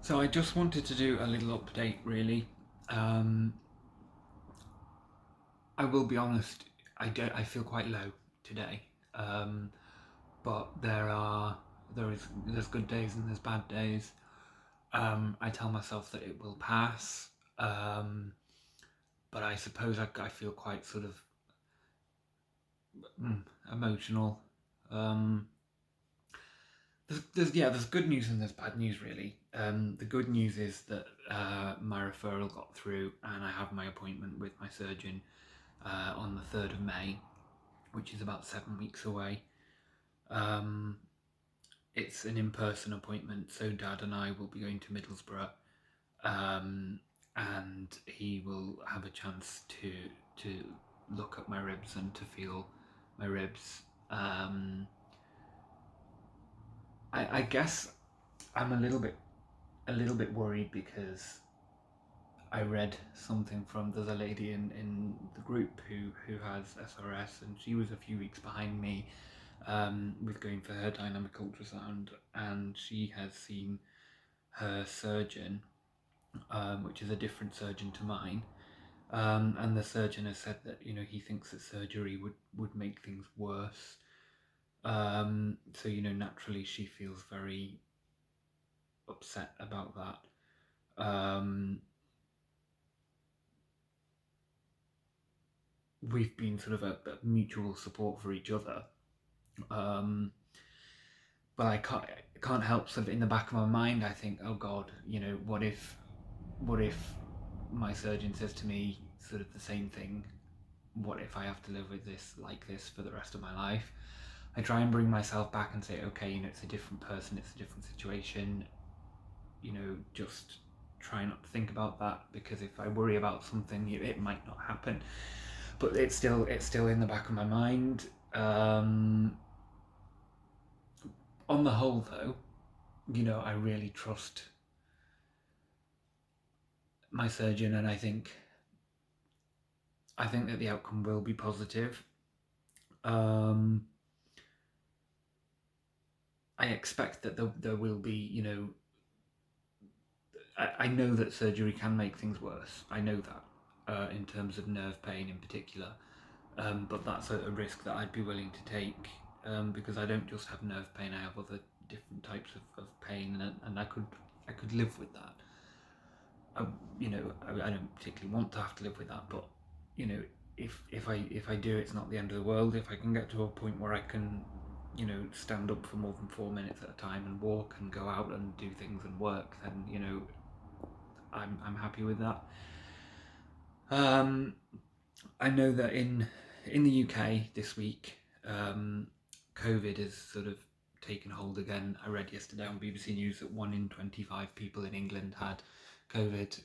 So I just wanted to do a little update, really. Um, I will be honest, I feel quite low today, um, but there's good days and there's bad days. I tell myself that it will pass, um, but I suppose I feel quite sort of emotional. Um, there's good news and there's bad news, really. The good news is that my referral got through and I have my appointment with my surgeon on the 3rd of May, which is about 7 weeks away. It's an in-person appointment, so Dad and I will be going to Middlesbrough, and he will have a chance to look at my ribs and to feel my ribs. I guess I'm a little bit worried because I read something from there's a lady in the group who has SRS, and she was a few weeks behind me with going for her dynamic ultrasound, and she has seen her surgeon, which is a different surgeon to mine, and the surgeon has said that he thinks that surgery would make things worse. So naturally she feels very upset about that. We've been sort of a mutual support for each other. But I can't help sort of in the back of my mind, I think, oh God, what if my surgeon says to me sort of the same thing? What if I have to live with this like this for the rest of my life? I try and bring myself back and say, okay, it's a different person, it's a different situation. Just try not to think about that, because if I worry about something, it might not happen. But it's still in the back of my mind. On the whole, though, I really trust my surgeon, and I think that the outcome will be positive. I expect that there will be, I know that surgery can make things worse. I know that, in terms of nerve pain in particular. But that's a risk that I'd be willing to take, because I don't just have nerve pain. I have other different types of pain, and I could live with that. I don't particularly want to have to live with that, but if I do, it's not the end of the world. If I can get to a point where I can, stand up for more than 4 minutes at a time and walk and go out and do things and work, then I'm happy with that. I know that in the UK this week, COVID has sort of taken hold again. I read yesterday on BBC News that 1 in 25 people in England had COVID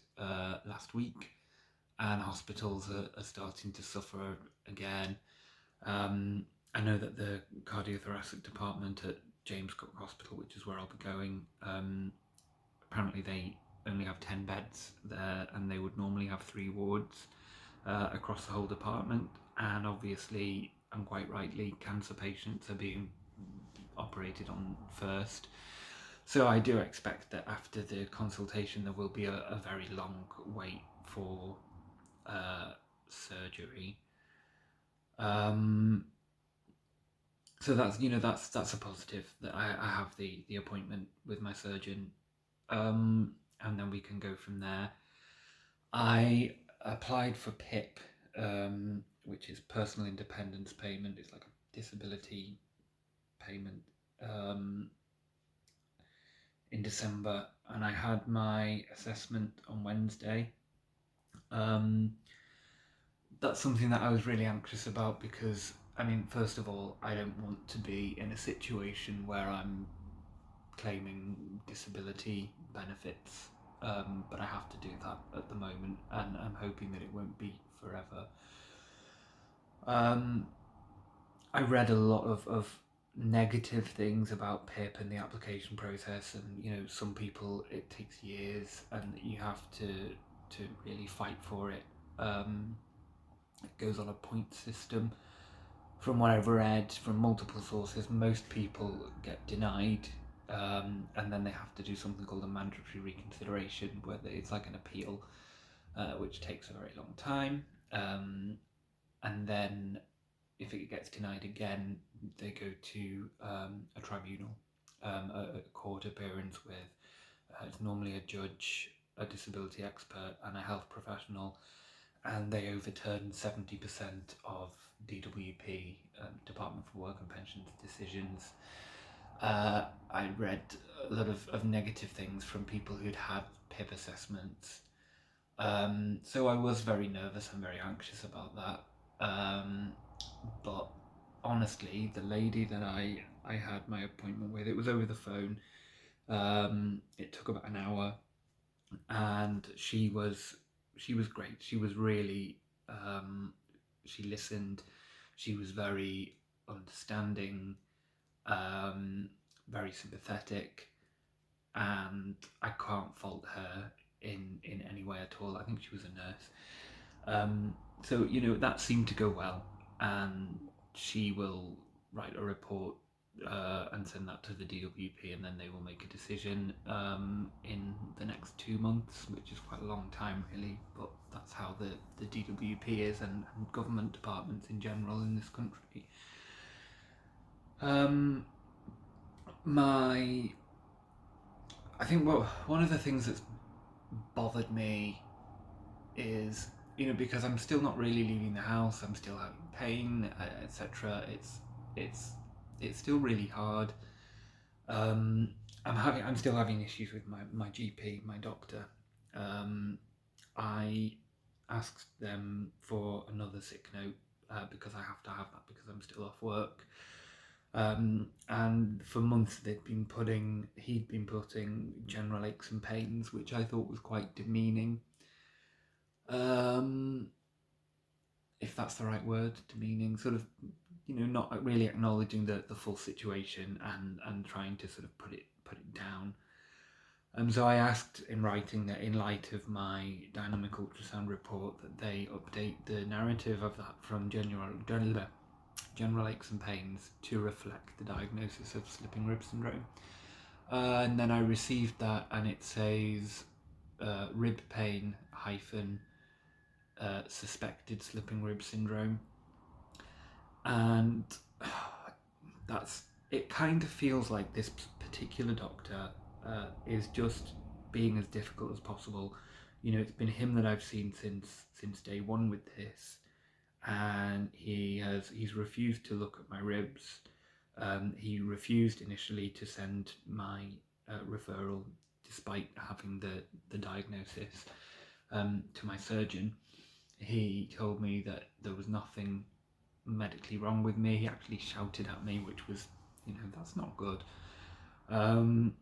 last week, and hospitals are starting to suffer again. I know that the cardiothoracic department at James Cook Hospital, which is where I'll be going, apparently they only have 10 beds there, and they would normally have 3 wards across the whole department. And obviously, and quite rightly, cancer patients are being operated on first. So I do expect that after the consultation there will be a very long wait for surgery. So that's a positive, that I have the appointment with my surgeon, and then we can go from there. I applied for PIP, which is personal independence payment. It's like a disability payment, in December, and I had my assessment on Wednesday. That's something that I was really anxious about, because first of all, I don't want to be in a situation where I'm claiming disability benefits, but I have to do that at the moment, and I'm hoping that it won't be forever. I read a lot of negative things about PIP and the application process, and some people, it takes years and you have to really fight for it. It goes on a point system. From what I've read from multiple sources, most people get denied, and then they have to do something called a mandatory reconsideration, where it's like an appeal, which takes a very long time. And then if it gets denied again, they go to a tribunal, a court appearance with it's normally a judge, a disability expert, and a health professional, and they overturn 70% of DWP, Department for Work and Pensions, decisions. I read a lot of negative things from people who'd had PIP assessments. So I was very nervous and very anxious about that. But honestly, the lady that I had my appointment with, it was over the phone. It took about an hour, and she was great. She was really she listened. She was very understanding, very sympathetic, and I can't fault her in any way at all. I think she was a nurse. So that seemed to go well, and she will write a report and send that to the DWP, and then they will make a decision in the next 2 months, which is quite a long time, really. But that's how the DWP is, and government departments in general in this country. I think one of the things that's bothered me is, because I'm still not really leaving the house, I'm still having pain, etc. It's still really hard. I'm still having issues with my GP, my doctor. I asked them for another sick note because I have to have that because I'm still off work. And for months he'd been putting general aches and pains, which I thought was quite demeaning. If that's the right word, demeaning, sort of, not really acknowledging the full situation and trying to sort of put it down. So I asked in writing that in light of my dynamic ultrasound report that they update the narrative of that from general aches and pains to reflect the diagnosis of slipping rib syndrome. And then I received that, and it says rib pain hyphen suspected slipping rib syndrome, and it kind of feels like this particular doctor is just being as difficult as possible. It's been him that I've seen since day one with this, and he's refused to look at my ribs. He refused initially to send my referral, despite having the diagnosis, to my surgeon. He told me that there was nothing medically wrong with me. He actually shouted at me, which was, that's not good. And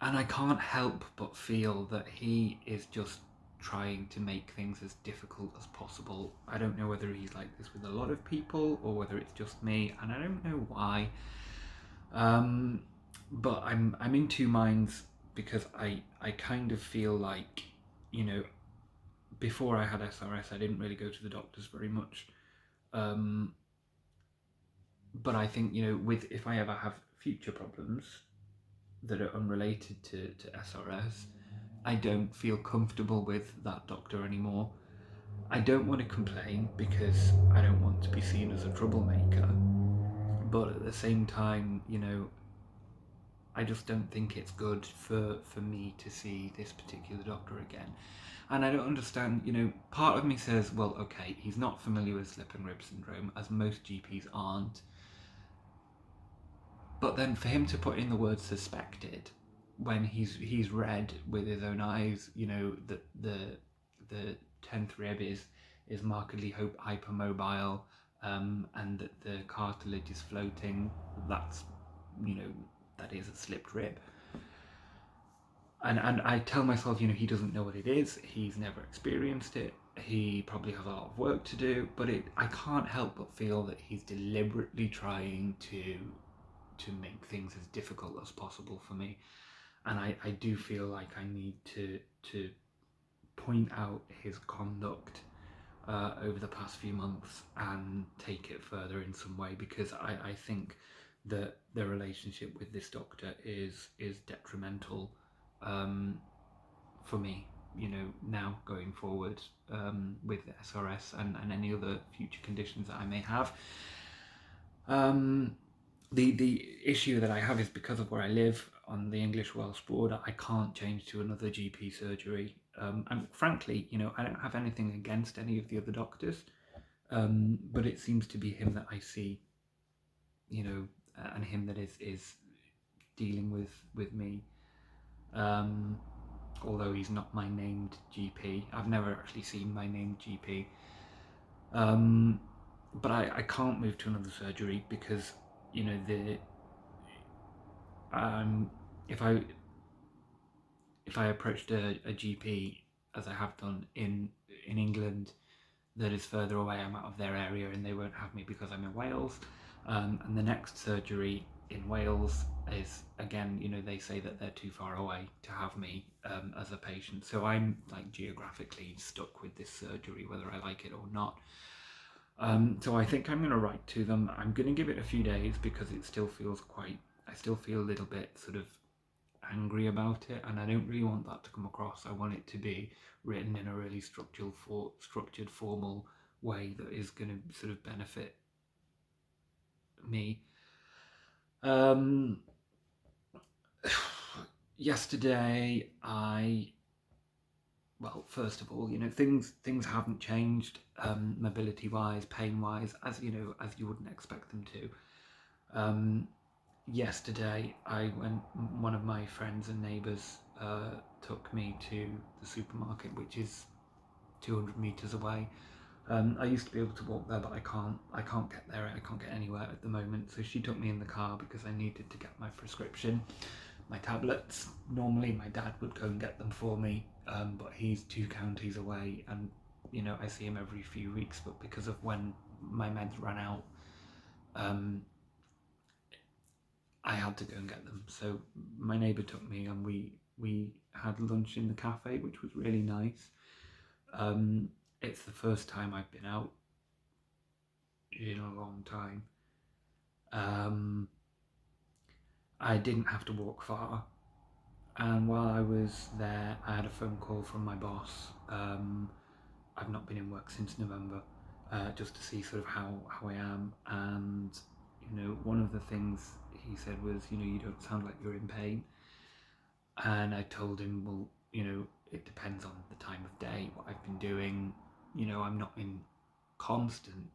I can't help but feel that he is just trying to make things as difficult as possible. I don't know whether he's like this with a lot of people or whether it's just me, and I don't know why. But I'm in two minds, because I kind of feel like, before I had SRS, I didn't really go to the doctors very much. But I think, if I ever have future problems that are unrelated to SRS, I don't feel comfortable with that doctor anymore. I don't want to complain because I don't want to be seen as a troublemaker. But at the same time, I just don't think it's good for me to see this particular doctor again. And I don't understand, part of me says, well, okay, he's not familiar with slipping rib syndrome, as most GPs aren't. But then for him to put in the word suspected when he's read with his own eyes, that the 10th rib is markedly hypermobile, and that the cartilage is floating, that is a slipped rib. And I tell myself, he doesn't know what it is, he's never experienced it, he probably has a lot of work to do, but I can't help but feel that he's deliberately trying to make things as difficult as possible for me. And I do feel like I need to point out his conduct over the past few months and take it further in some way, because I think that the relationship with this doctor is detrimental for me, now going forward with SRS and any other future conditions that I may have. The issue that I have is because of where I live on the English-Welsh border, I can't change to another GP surgery. And frankly, I don't have anything against any of the other doctors, but it seems to be him that I see, and him that is dealing with me. Although he's not my named GP, I've never actually seen my named GP. But I can't move to another surgery because if I approached a GP, as I have done in England, that is further away, I'm out of their area and they won't have me because I'm in Wales. And the next surgery in Wales is, again, they say that they're too far away to have me as a patient. So I'm like geographically stuck with this surgery, whether I like it or not. So I think I'm going to write to them. I'm going to give it a few days because it still feels I still feel a little bit sort of angry about it, and I don't really want that to come across. I want it to be written in a really structured, formal way that is going to sort of benefit me. Yesterday, first of all, things haven't changed mobility-wise, pain-wise, as you wouldn't expect them to. Yesterday, one of my friends and neighbours took me to the supermarket, which is 200 metres away. I used to be able to walk there, but I can't get there. I can't get anywhere at the moment. So she took me in the car because I needed to get my prescription, my tablets. Normally my dad would go and get them for me, but he's 2 counties away, and I see him every few weeks. But because of when my meds ran out, I had to go and get them. So my neighbour took me, and we had lunch in the cafe, which was really nice. It's the first time I've been out in a long time. I didn't have to walk far, and while I was there, I had a phone call from my boss. I've not been in work since November, just to see sort of how I am, and one of the things he said was, you don't sound like you're in pain. And I told him, well, it depends on the time of day, what I've been doing. I'm not in constant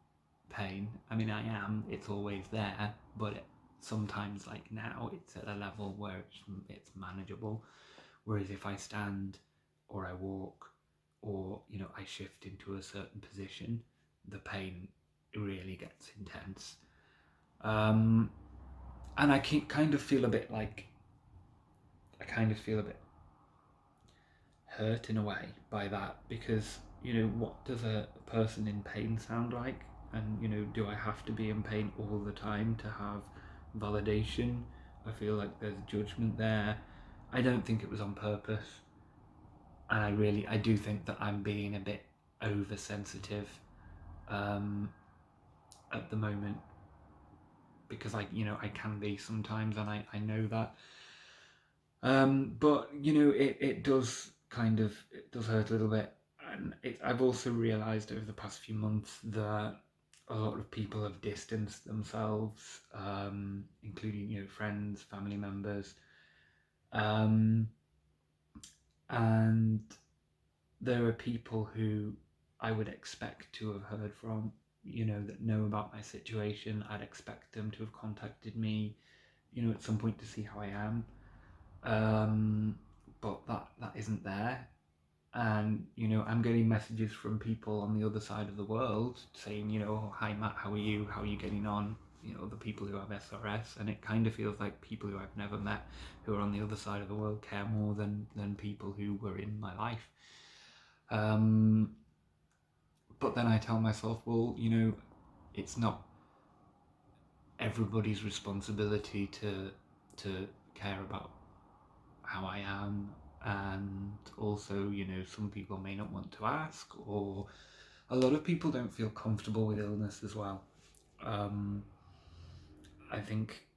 pain. I mean, I am, it's always there, but sometimes, like now, it's at a level where it's manageable. Whereas if I stand or I walk or, I shift into a certain position, the pain really gets intense. And I kind of feel a bit hurt in a way by that, because what does a person in pain sound like, and do I have to be in pain all the time to have validation? I feel like there's judgment there. I don't think it was on purpose, and I do think that I'm being a bit oversensitive at the moment, because I can be sometimes, and I know that. But it does hurt a little bit, and I've also realised over the past few months that a lot of people have distanced themselves, including friends, family members, and there are people who I would expect to have heard from, that know about my situation. I'd expect them to have contacted me, at some point to see how I am. But that isn't there, and I'm getting messages from people on the other side of the world saying, "Oh, hi Matt, how are you getting on?" The people who have SRS, and it kind of feels like people who I've never met, who are on the other side of the world, care more than people who were in my life. But then I tell myself, well, it's not everybody's responsibility to care about how I am, and also, some people may not want to ask, or a lot of people don't feel comfortable with illness as well. I think,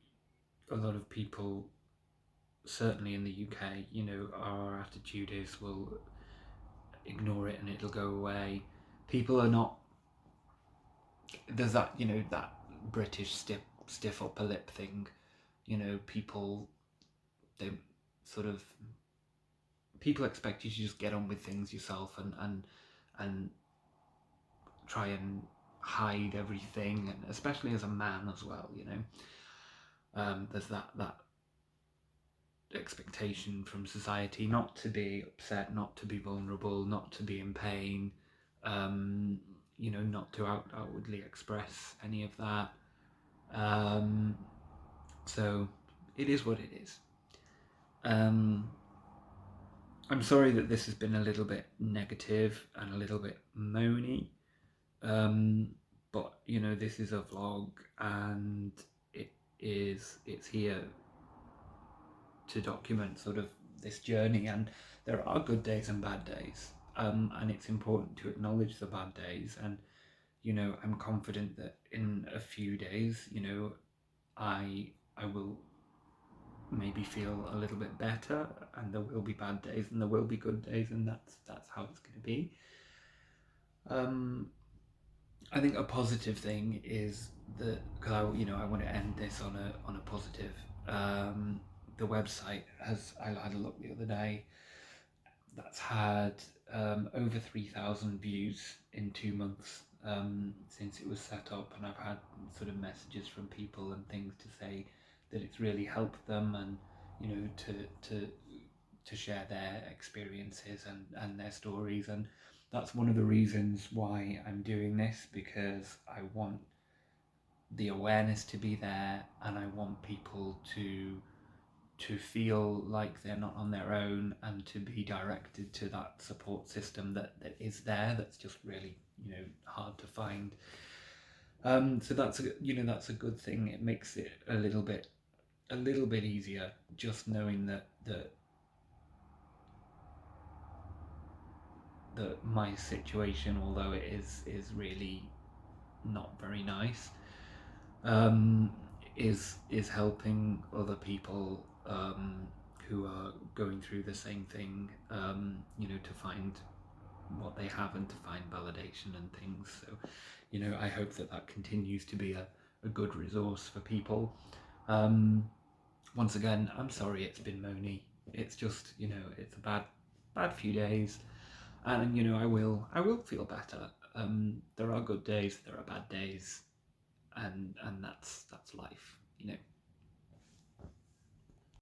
a lot of people, certainly in the UK, our attitude is we'll ignore it and it'll go away. People are not. There's that that British stiff upper lip thing. People, they sort of, people expect you to just get on with things yourself and try and hide everything, and especially as a man as well. There's that expectation from society not to be upset, not to be vulnerable, not to be in pain, not to outwardly express any of that. So it is what it is. I'm sorry that this has been a little bit negative and a little bit moany, but this is a vlog, and it's here to document sort of this journey, and there are good days and bad days, and it's important to acknowledge the bad days, and I'm confident that in a few days, I will maybe feel a little bit better, and there will be bad days and there will be good days, and that's how it's going to be. I think a positive thing is that, because I want to end this on a positive. The website I had a look the other day. That's had over 3,000 views in 2 months since it was set up, and I've had sort of messages from people and things to say that it's really helped them, and to share their experiences and their stories, and that's one of the reasons why I'm doing this, because I want the awareness to be there, and I want people to feel like they're not on their own, and to be directed to that support system that is there, that's just really hard to find. So that's that's a good thing. It makes it a little bit easier, just knowing that my situation, although it is really not very nice, is helping other people who are going through the same thing, to find what they have and to find validation and things. So, I hope that continues to be a good resource for people. Once again, I'm sorry it's been moany. It's just, it's a bad few days, and I will feel better. There are good days, there are bad days, and that's life.